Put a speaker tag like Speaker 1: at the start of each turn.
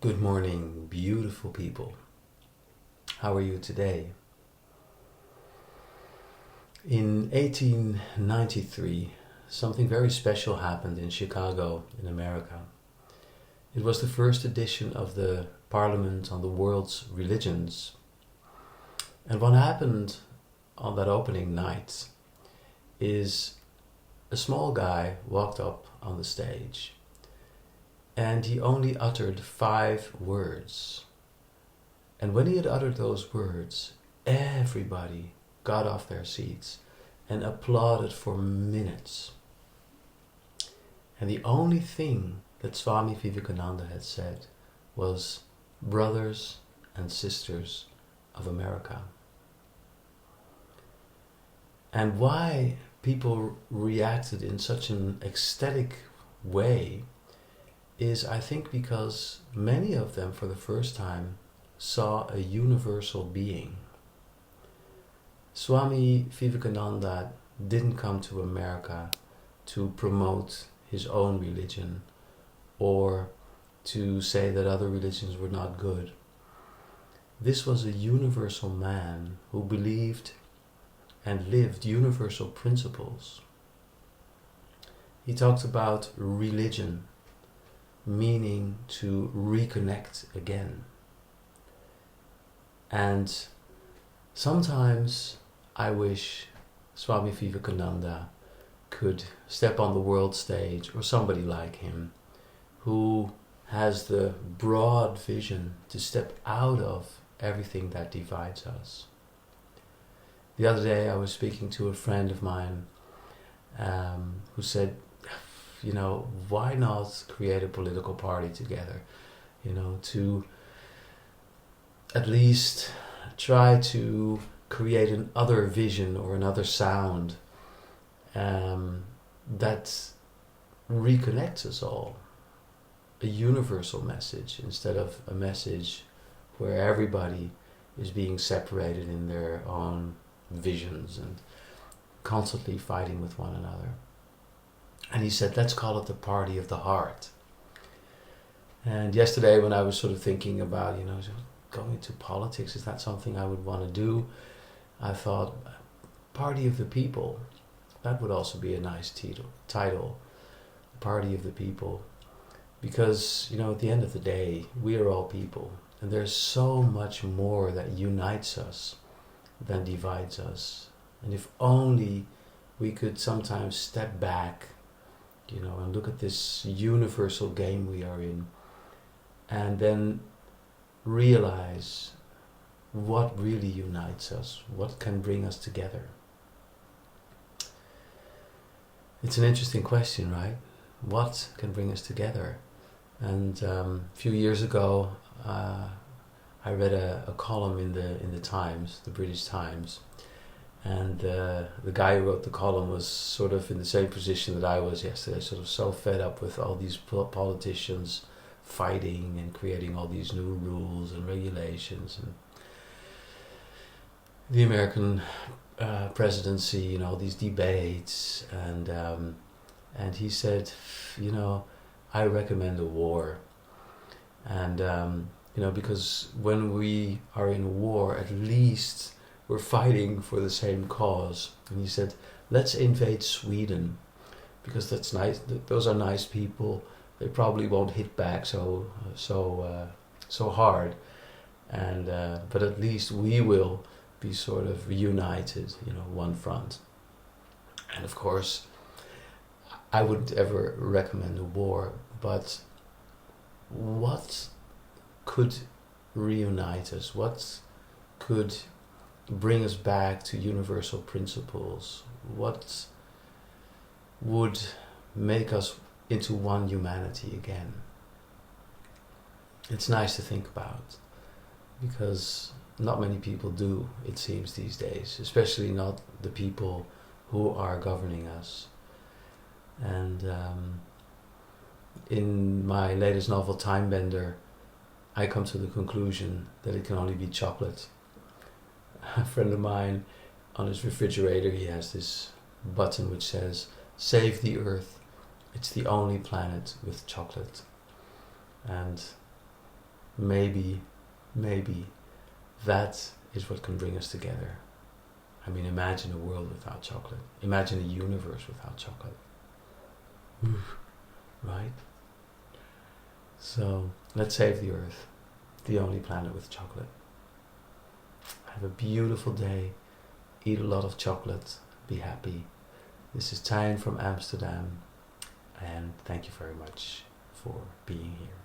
Speaker 1: Good morning, beautiful people. How are you today? In 1893, something very special happened in Chicago, in America. It was the first edition of the Parliament on the World's Religions. And what happened on that opening night is a small guy walked up on the stage and he only uttered 5 words. And when he had uttered those words, everybody got off their seats and applauded for minutes. And the only thing that Swami Vivekananda had said was, "Brothers and sisters of America." And why people reacted in such an ecstatic way is, I think, because many of them for the first time saw a universal being. Swami Vivekananda didn't come to America to promote his own religion or to say that other religions were not good. This was a universal man who believed and lived universal principles. He talked about religion, meaning to reconnect again. And sometimes I wish Swami Vivekananda could step on the world stage, or somebody like him, who has the broad vision to step out of everything that divides us. The other day I was speaking to a friend of mine who said, why not create a political party together? To at least try to create another vision or another sound that reconnects us all. A universal message instead of a message where everybody is being separated in their own visions and constantly fighting with one another. And he said, let's call it the party of the heart. And yesterday when I was sort of thinking about, going into politics, is that something I would want to do? I thought, party of the people, that would also be a nice title, party of the people. Because, at the end of the day, we are all people. And there's so much more that unites us than divides us. And if only we could sometimes step back, and look at this universal game we are in, and then realize what really unites us, what can bring us together. It's an interesting question, right? What can bring us together? And a few years ago, I read a column in the Times, the British Times, and the guy who wrote the column was sort of in the same position that I was yesterday, sort of so fed up with all these politicians fighting and creating all these new rules and regulations, and the American presidency, all these debates, and he said, I recommend a war, and because when we are in a war, at least we're fighting for the same cause. And he said, let's invade Sweden, because that's nice. Those are nice people. They probably won't hit back so hard, and but at least we will be sort of united, one front. And of course, I wouldn't ever recommend a war, but what could reunite us? What could bring us back to universal principles? What would make us into one humanity again? It's nice to think about, because not many people do, it seems, these days, especially not the people who are governing us. And in my latest novel, Time Bender, I come to the conclusion that it can only be chocolate. A friend of mine, on his refrigerator, he has this button which says, "Save the Earth, it's the only planet with chocolate." And maybe that is what can bring us together. I mean, imagine a world without chocolate. Imagine a universe without chocolate. Oof, right? So, let's save the earth, the only planet with chocolate. Have a beautiful day. Eat a lot of chocolate. Be happy. This is Tijn from Amsterdam. And thank you very much for being here.